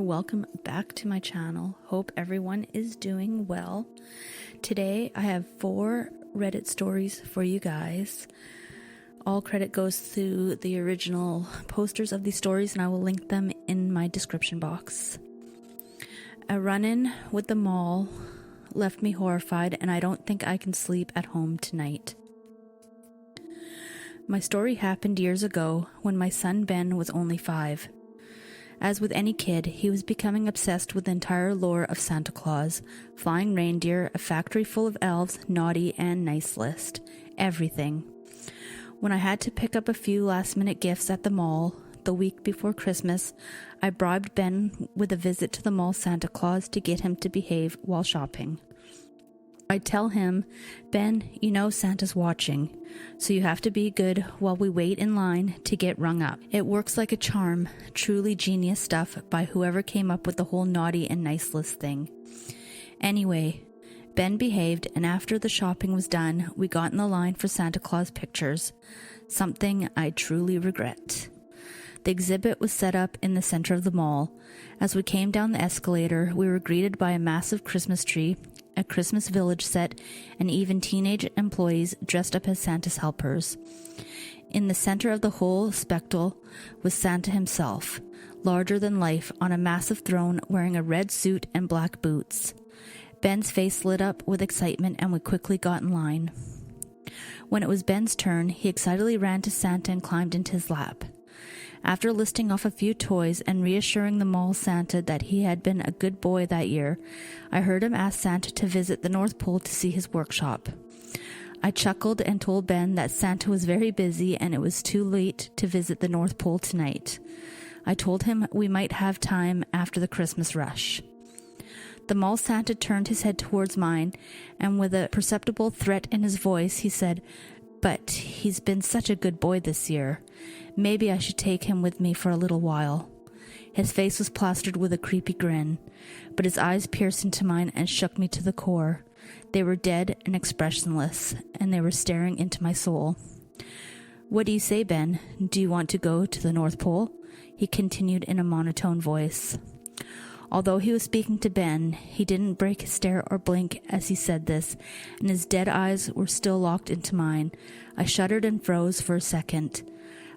welcome back to my channel. Hope everyone is doing well. Today I have 4 Reddit stories for you guys. All credit goes to the original posters of these stories, and I will link them in my description box. A run-in with the mall left me horrified, and I don't think I can sleep at home tonight. My story happened years ago when my son Ben was only 5. As with any kid, he was becoming obsessed with the entire lore of Santa Claus, flying reindeer, a factory full of elves, naughty and nice list. Everything. When I had to pick up a few last-minute gifts at the mall the week before Christmas, I bribed Ben with a visit to the mall Santa Claus to get him to behave while shopping. I tell him, Ben, you know Santa's watching, so you have to be good while we wait in line to get rung up. It works like a charm, truly genius stuff by whoever came up with the whole naughty and nice list thing. Anyway, Ben behaved, and after the shopping was done, we got in the line for Santa Claus pictures, something I truly regret. The exhibit was set up in the center of the mall. As we came down the escalator, we were greeted by a massive Christmas tree, a Christmas village set, and even teenage employees dressed up as Santa's helpers. In the center of the whole spectacle was Santa himself, larger than life, on a massive throne wearing a red suit and black boots. Ben's face lit up with excitement, and we quickly got in line. When it was Ben's turn, he excitedly ran to Santa and climbed into his lap. After listing off a few toys and reassuring the mall Santa that he had been a good boy that year, I heard him ask Santa to visit the North Pole to see his workshop. I chuckled and told Ben that Santa was very busy and it was too late to visit the North Pole tonight. I told him we might have time after the Christmas rush. The mall Santa turned his head towards mine, and with a perceptible threat in his voice, he said, "But he's been such a good boy this year. Maybe I should take him with me for a little while." His face was plastered with a creepy grin, but his eyes pierced into mine and shook me to the core. They were dead and expressionless, and they were staring into my soul. "What do you say, Ben? Do you want to go to the North Pole?" he continued in a monotone voice. Although he was speaking to Ben, he didn't break a stare or blink as he said this, and his dead eyes were still locked into mine. I shuddered and froze for a second.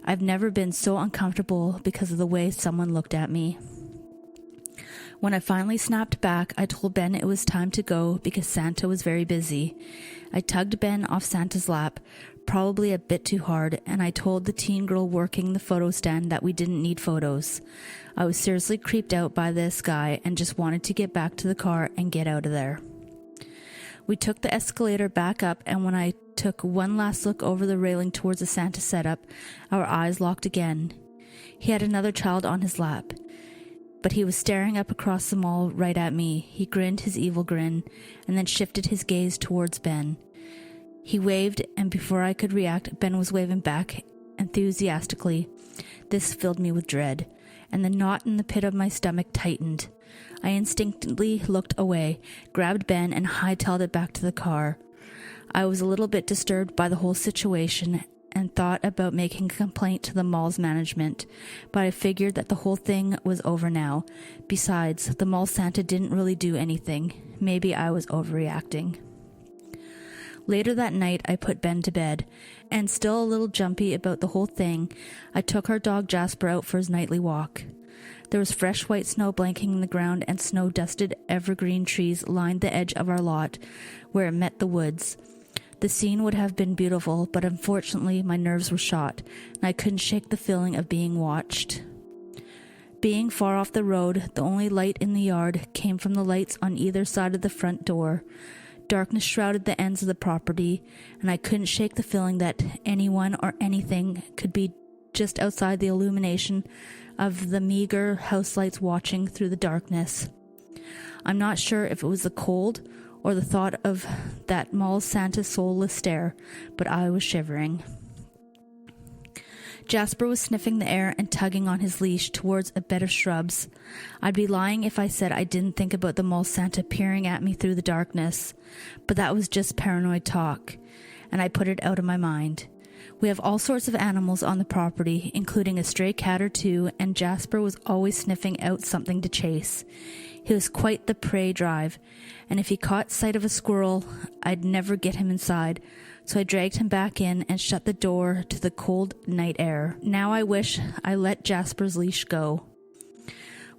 I've never been so uncomfortable because of the way someone looked at me. When I finally snapped back, I told Ben it was time to go because Santa was very busy. I tugged Ben off Santa's lap, probably a bit too hard, and I told the teen girl working the photo stand that we didn't need photos. I was seriously creeped out by this guy and just wanted to get back to the car and get out of there. We took the escalator back up, and when I took one last look over the railing towards the Santa setup, our eyes locked again. He had another child on his lap, but he was staring up across the mall right at me. He grinned his evil grin and then shifted his gaze towards Ben. He waved, and before I could react, Ben was waving back enthusiastically. This filled me with dread, and the knot in the pit of my stomach tightened. I instinctively looked away, grabbed Ben, and hightailed it back to the car. I was a little bit disturbed by the whole situation and thought about making a complaint to the mall's management, but I figured that the whole thing was over now. Besides, the mall Santa didn't really do anything. Maybe I was overreacting. Later that night, I put Ben to bed, and still a little jumpy about the whole thing, I took our dog Jasper out for his nightly walk. There was fresh white snow blanketing the ground, and snow-dusted evergreen trees lined the edge of our lot where it met the woods. The scene would have been beautiful, but unfortunately my nerves were shot, and I couldn't shake the feeling of being watched. Being far off the road, the only light in the yard came from the lights on either side of the front door. Darkness shrouded the ends of the property, and I couldn't shake the feeling that anyone or anything could be just outside the illumination of the meager house lights watching through the darkness. I'm not sure if it was the cold or the thought of that mall Santa's soulless stare, but I was shivering. Jasper was sniffing the air and tugging on his leash towards a bed of shrubs. I'd be lying if I said I didn't think about the mall Santa peering at me through the darkness, but that was just paranoid talk, and I put it out of my mind. We have all sorts of animals on the property, including a stray cat or two, and Jasper was always sniffing out something to chase. He was quite the prey drive, and if he caught sight of a squirrel, I'd never get him inside, so I dragged him back in and shut the door to the cold night air. Now I wish I let Jasper's leash go.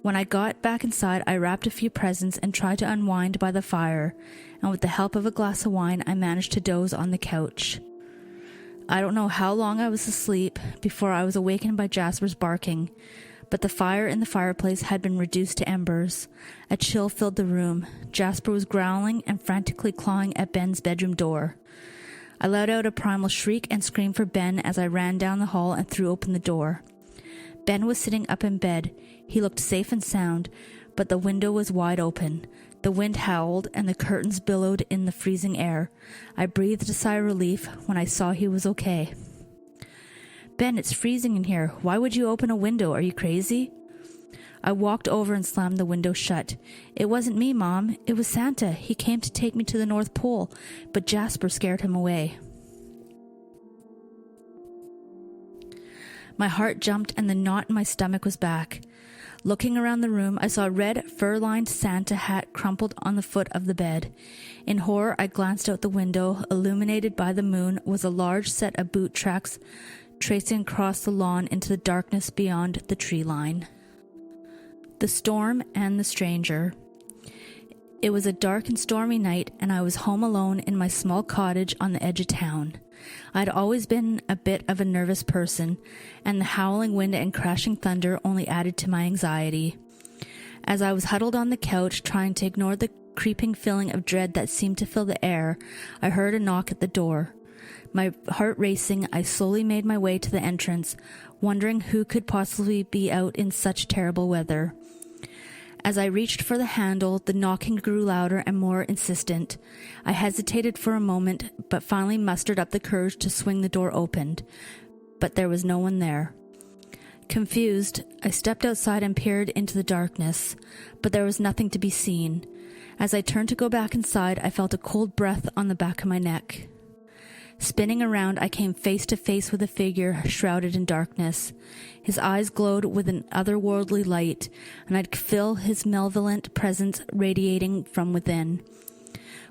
When I got back inside, I wrapped a few presents and tried to unwind by the fire, and with the help of a glass of wine, I managed to doze on the couch. I don't know how long I was asleep before I was awakened by Jasper's barking, but the fire in the fireplace had been reduced to embers. A chill filled the room. Jasper was growling and frantically clawing at Ben's bedroom door. I let out a primal shriek and screamed for Ben as I ran down the hall and threw open the door. Ben was sitting up in bed. He looked safe and sound, but the window was wide open. The wind howled and the curtains billowed in the freezing air. I breathed a sigh of relief when I saw he was okay. Ben, it's freezing in here. Why would you open a window? Are you crazy? I walked over and slammed the window shut. It wasn't me, Mom. It was Santa. He came to take me to the North Pole, but Jasper scared him away. My heart jumped and the knot in my stomach was back. Looking around the room, I saw a red, fur-lined Santa hat crumpled on the foot of the bed. In horror, I glanced out the window. Illuminated by the moon was a large set of boot tracks tracing across the lawn into the darkness beyond the tree line. The Storm and the Stranger. It was a dark and stormy night, and I was home alone in my small cottage on the edge of town. I'd always been a bit of a nervous person, and the howling wind and crashing thunder only added to my anxiety. As I was huddled on the couch, trying to ignore the creeping feeling of dread that seemed to fill the air, I heard a knock at the door. My heart racing, I slowly made my way to the entrance, wondering who could possibly be out in such terrible weather. As I reached for the handle, the knocking grew louder and more insistent. I hesitated for a moment, but finally mustered up the courage to swing the door open. But there was no one there. Confused, I stepped outside and peered into the darkness, but there was nothing to be seen. As I turned to go back inside, I felt a cold breath on the back of my neck. Spinning around, I came face to face with a figure shrouded in darkness. His eyes glowed with an otherworldly light, and I could feel his malevolent presence radiating from within.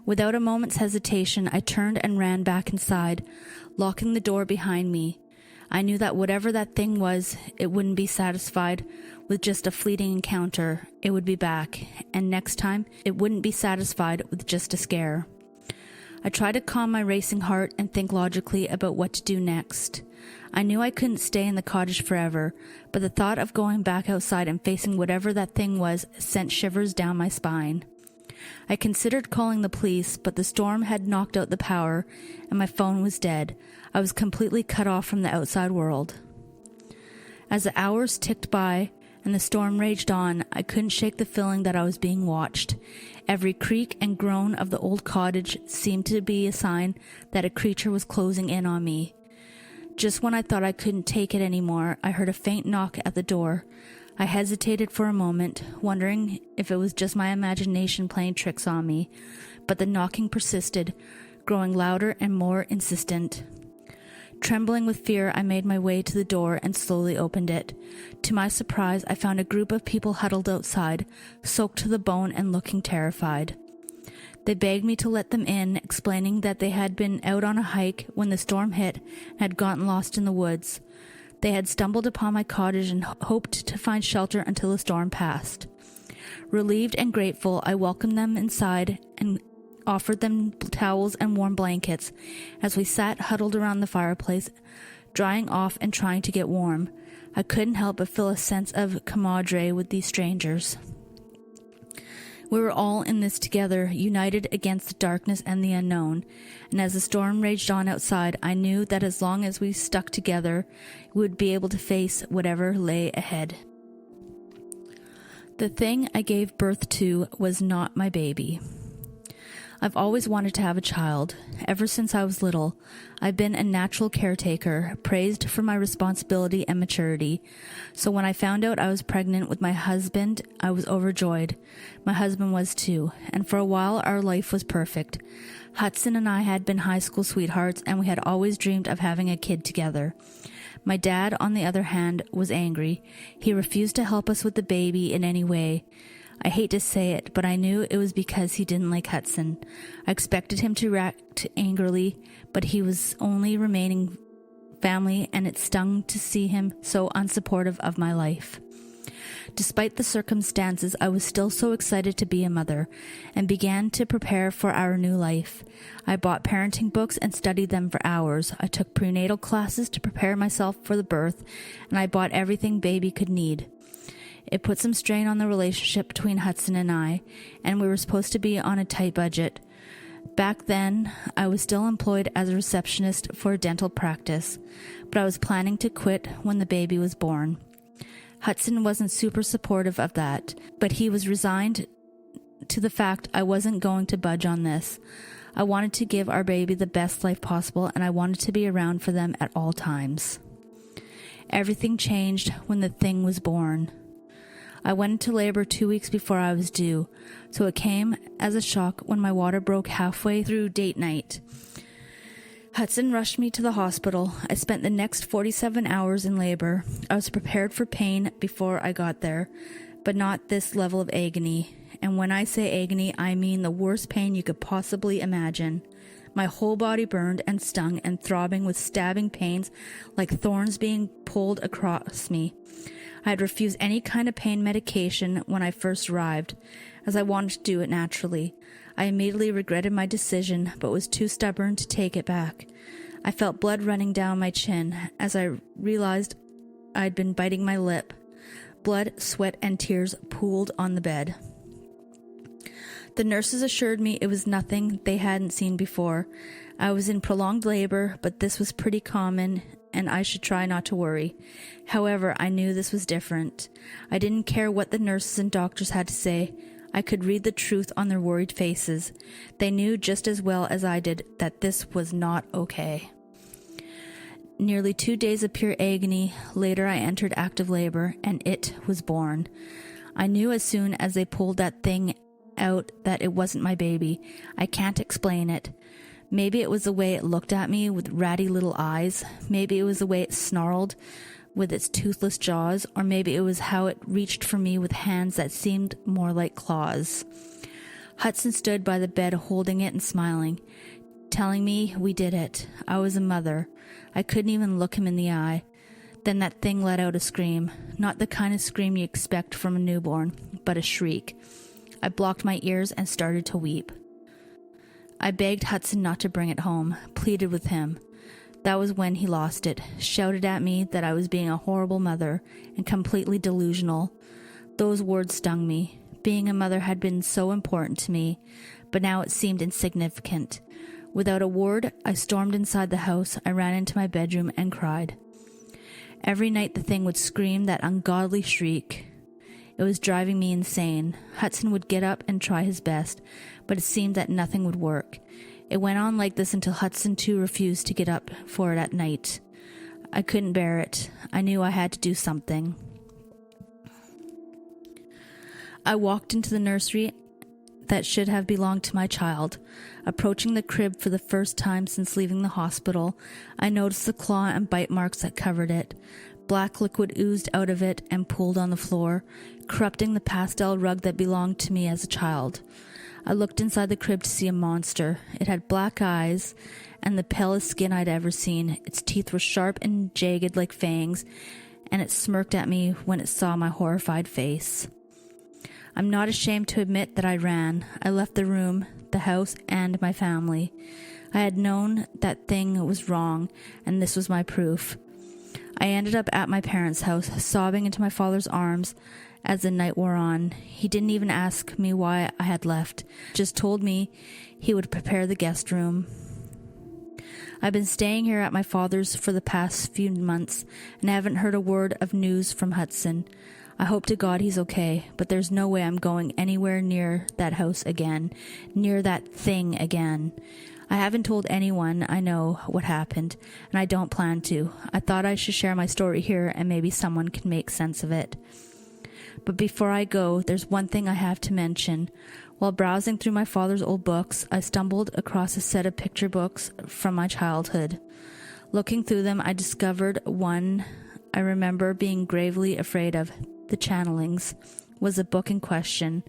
Without a moment's hesitation, I turned and ran back inside, locking the door behind me. I knew that whatever that thing was, it wouldn't be satisfied with just a fleeting encounter. It would be back, and next time, it wouldn't be satisfied with just a scare. I tried to calm my racing heart and think logically about what to do next. I knew I couldn't stay in the cottage forever, but the thought of going back outside and facing whatever that thing was sent shivers down my spine. I considered calling the police, but the storm had knocked out the power, and my phone was dead. I was completely cut off from the outside world. As the hours ticked by, and the storm raged on, I couldn't shake the feeling that I was being watched. Every creak and groan of the old cottage seemed to be a sign that a creature was closing in on me. Just when I thought I couldn't take it anymore, I heard a faint knock at the door. I hesitated for a moment, wondering if it was just my imagination playing tricks on me, but the knocking persisted, growing louder and more insistent. Trembling with fear, I made my way to the door and slowly opened it. To my surprise, I found a group of people huddled outside, soaked to the bone and looking terrified. They begged me to let them in, explaining that they had been out on a hike when the storm hit and had gotten lost in the woods. They had stumbled upon my cottage and hoped to find shelter until the storm passed. Relieved and grateful, I welcomed them inside and offered them towels and warm blankets as we sat huddled around the fireplace, drying off and trying to get warm. I couldn't help but feel a sense of camaraderie with these strangers. We were all in this together, united against the darkness and the unknown, and as the storm raged on outside, I knew that as long as we stuck together, we would be able to face whatever lay ahead. The thing I gave birth to was not my baby. I've always wanted to have a child. Ever since I was little, I've been a natural caretaker, praised for my responsibility and maturity. So when I found out I was pregnant with my husband, I was overjoyed. My husband was too, and for a while our life was perfect. Hudson and I had been high school sweethearts, and we had always dreamed of having a kid together. My dad, on the other hand, was angry. He refused to help us with the baby in any way. I hate to say it, but I knew it was because he didn't like Hudson. I expected him to react angrily, but he was only remaining family, and it stung to see him so unsupportive of my life. Despite the circumstances, I was still so excited to be a mother and began to prepare for our new life. I bought parenting books and studied them for hours. I took prenatal classes to prepare myself for the birth, and I bought everything baby could need. It put some strain on the relationship between Hudson and I, and we were supposed to be on a tight budget. Back then, I was still employed as a receptionist for a dental practice, but I was planning to quit when the baby was born. Hudson wasn't super supportive of that, but he was resigned to the fact I wasn't going to budge on this. I wanted to give our baby the best life possible, and I wanted to be around for them at all times. Everything changed when the thing was born. I went into labor 2 weeks before I was due, so it came as a shock when my water broke halfway through date night. Hudson rushed me to the hospital. I spent the next 47 hours in labor. I was prepared for pain before I got there, but not this level of agony. And when I say agony, I mean the worst pain you could possibly imagine. My whole body burned and stung and throbbing with stabbing pains like thorns being pulled across me. I had refused any kind of pain medication when I first arrived, as I wanted to do it naturally. I immediately regretted my decision, but was too stubborn to take it back. I felt blood running down my chin as I realized I'd been biting my lip. Blood, sweat, and tears pooled on the bed. The nurses assured me it was nothing they hadn't seen before. I was in prolonged labor, but this was pretty common, and I should try not to worry. However, I knew this was different. I didn't care what the nurses and doctors had to say. I could read the truth on their worried faces. They knew just as well as I did that this was not okay. Nearly 2 days of pure agony later, I entered active labor, and it was born. I knew as soon as they pulled that thing out that it wasn't my baby. I can't explain it. Maybe it was the way it looked at me with ratty little eyes. Maybe it was the way it snarled with its toothless jaws, or maybe it was how it reached for me with hands that seemed more like claws. Hudson stood by the bed holding it and smiling, telling me we did it. I was a mother. I couldn't even look him in the eye. Then that thing let out a scream, not the kind of scream you expect from a newborn, but a shriek. I blocked my ears and started to weep. I begged Hudson not to bring it home, pleaded with him. That was when he lost it, shouted at me that I was being a horrible mother and completely delusional. Those words stung me. Being a mother had been so important to me, but now it seemed insignificant. Without a word, I stormed inside the house. I ran into my bedroom and cried. Every night the thing would scream that ungodly shriek. It was driving me insane. Hudson would get up and try his best, but it seemed that nothing would work. It went on like this until Hudson too refused to get up for it at night. I couldn't bear it. I knew I had to do something. I walked into the nursery that should have belonged to my child. Approaching the crib for the first time since leaving the hospital, I noticed the claw and bite marks that covered it. Black liquid oozed out of it and pooled on the floor, corrupting the pastel rug that belonged to me as a child. I looked inside the crib to see a monster. It had black eyes and the palest skin I'd ever seen. Its teeth were sharp and jagged like fangs, and it smirked at me when it saw my horrified face. I'm not ashamed to admit that I ran. I left the room, the house, and my family. I had known that thing was wrong, and this was my proof. I ended up at my parents' house, sobbing into my father's arms as the night wore on. He didn't even ask me why I had left, just told me he would prepare the guest room. I've been staying here at my father's for the past few months and haven't heard a word of news from Hudson. I hope to God he's okay, but there's no way I'm going anywhere near that house again, near that thing again. I haven't told anyone I know what happened, and I don't plan to. I thought I should share my story here and maybe someone can make sense of it. But before I go, there's one thing I have to mention. While browsing through my father's old books, I stumbled across a set of picture books from my childhood. Looking through them, I discovered one I remember being gravely afraid of. The Channelings was the book in question.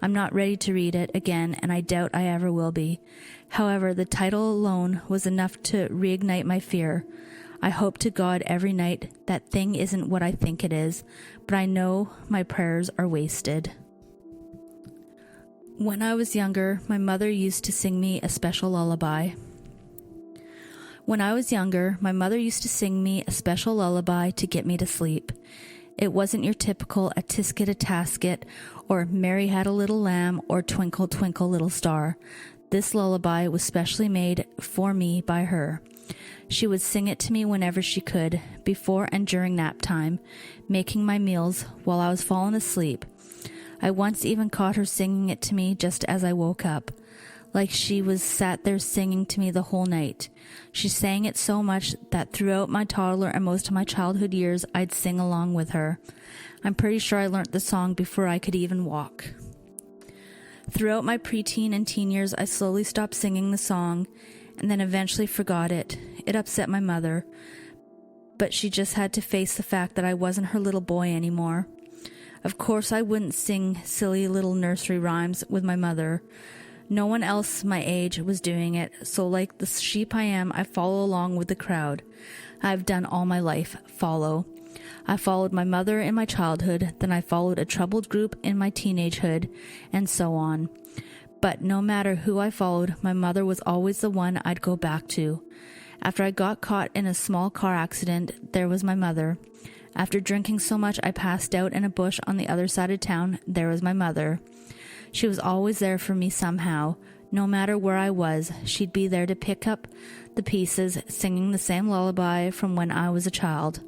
I'm not ready to read it again, and I doubt I ever will be. However, the title alone was enough to reignite my fear. I hope to God every night that thing isn't what I think it is, but I know my prayers are wasted. When I was younger, my mother used to sing me a special lullaby. When I was younger, my mother used to sing me a special lullaby to get me to sleep. It wasn't your typical a tisket a tasket or Mary Had a Little Lamb or Twinkle Twinkle Little Star. This lullaby was specially made for me by her. She would sing it to me whenever she could, before and during nap time, making my meals while I was falling asleep. I once even caught her singing it to me just as I woke up, like she was sat there singing to me the whole night. She sang it so much that throughout my toddler and most of my childhood years, I'd sing along with her. I'm pretty sure I learnt the song before I could even walk. Throughout my preteen and teen years, I slowly stopped singing the song and then eventually forgot it. It upset my mother, but she just had to face the fact that I wasn't her little boy anymore. Of course, I wouldn't sing silly little nursery rhymes with my mother. No one else my age was doing it, so like the sheep I am, I follow along with the crowd. I've done all my life, follow. I followed my mother in my childhood, then I followed a troubled group in my teenagehood, and so on. But no matter who I followed, my mother was always the one I'd go back to. After I got caught in a small car accident, there was my mother. After drinking so much I passed out in a bush on the other side of town, there was my mother. She was always there for me somehow. No matter where I was, she'd be there to pick up the pieces, singing the same lullaby from when I was a child.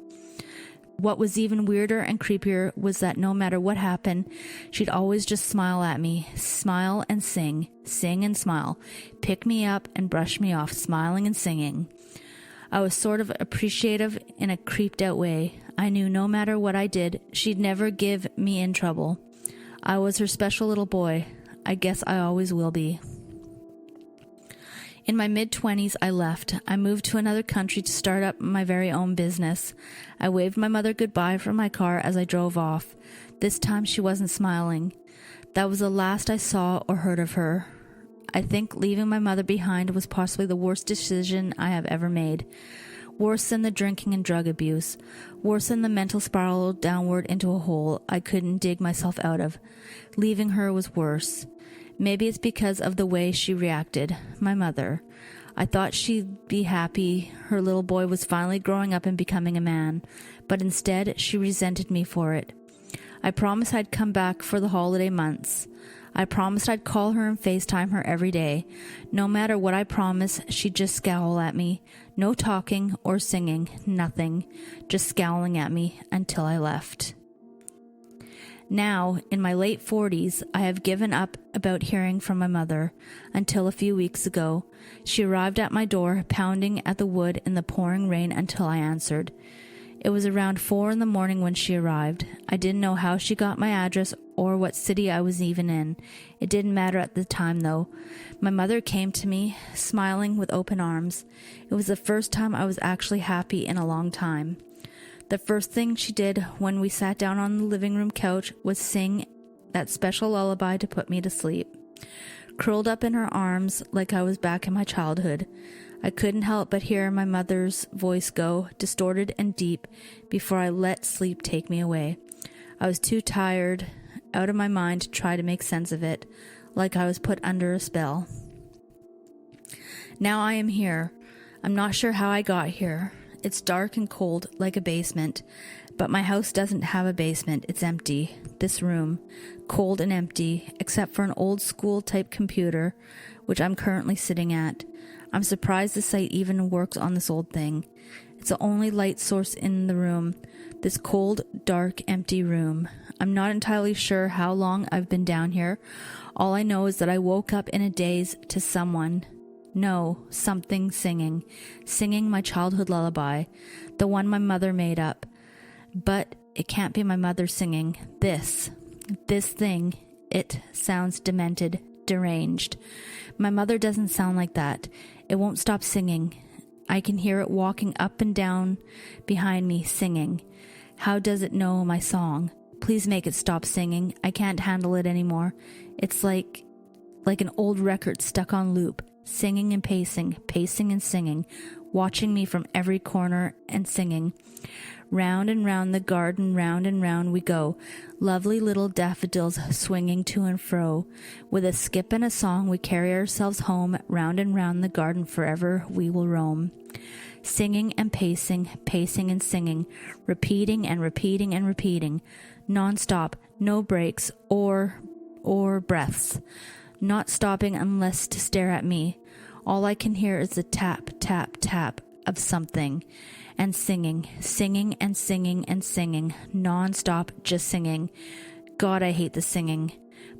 What was even weirder and creepier was that no matter what happened, she'd always just smile at me, smile and sing and smile, pick me up and brush me off, smiling and singing. I was sort of appreciative in a creeped out way. I knew no matter what I did, she'd never give me in trouble. I was her special little boy. I guess I always will be. In my mid-20s, I left. I moved to another country to start up my very own business. I waved my mother goodbye from my car as I drove off. This time she wasn't smiling. That was the last I saw or heard of her. I think leaving my mother behind was possibly the worst decision I have ever made. Worse than the drinking and drug abuse. Worse than the mental spiral downward into a hole I couldn't dig myself out of. Leaving her was worse. Maybe it's because of the way she reacted, my mother. I thought she'd be happy her little boy was finally growing up and becoming a man, but instead she resented me for it. I promised I'd come back for the holiday months. I promised I'd call her and FaceTime her every day. No matter what I promised, she'd just scowl at me. No talking or singing, nothing. Just scowling at me until I left. Now, in my late 40s, I have given up about hearing from my mother, until a few weeks ago. She arrived at my door, pounding at the wood in the pouring rain until I answered. It was around 4 in the morning when she arrived. I didn't know how she got my address or what city I was even in. It didn't matter at the time, though. My mother came to me, smiling with open arms. It was the first time I was actually happy in a long time. The first thing she did when we sat down on the living room couch was sing that special lullaby to put me to sleep. Curled up in her arms like I was back in my childhood, I couldn't help but hear my mother's voice go, distorted and deep, before I let sleep take me away. I was too tired, out of my mind, to try to make sense of it, like I was put under a spell. Now I am here. I'm not sure how I got here. It's dark and cold, like a basement, but my house doesn't have a basement. It's empty. This room, cold and empty, except for an old school type computer, which I'm currently sitting at. I'm surprised the site even works on this old thing. It's the only light source in the room. This cold, dark, empty room. I'm not entirely sure how long I've been down here. All I know is that I woke up in a daze to someone. No, something singing. Singing my childhood lullaby. The one my mother made up. But it can't be my mother singing. This thing, it sounds demented, deranged. My mother doesn't sound like that. It won't stop singing. I can hear it walking up and down behind me, singing. How does it know my song? Please make it stop singing. I can't handle it anymore. It's like an old record stuck on loop, singing and pacing, pacing and singing, watching me from every corner and singing. Round and round the garden, round and round we go, lovely little daffodils swinging to and fro. With a skip and a song we carry ourselves home, round and round the garden forever we will roam. Singing and pacing, pacing and singing, repeating and repeating and repeating, non-stop, no breaks or breaths, not stopping unless to stare at me. All I can hear is the tap, tap, tap of something, and singing, singing and singing and singing, non-stop, just singing. God, I hate the singing,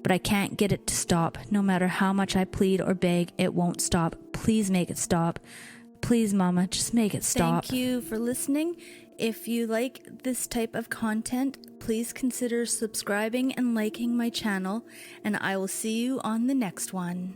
but I can't get it to stop. No matter how much I plead or beg, it won't stop. Please make it stop. Please, Mama, just make it stop. Thank you for listening. If you like this type of content, please consider subscribing and liking my channel, and I will see you on the next one.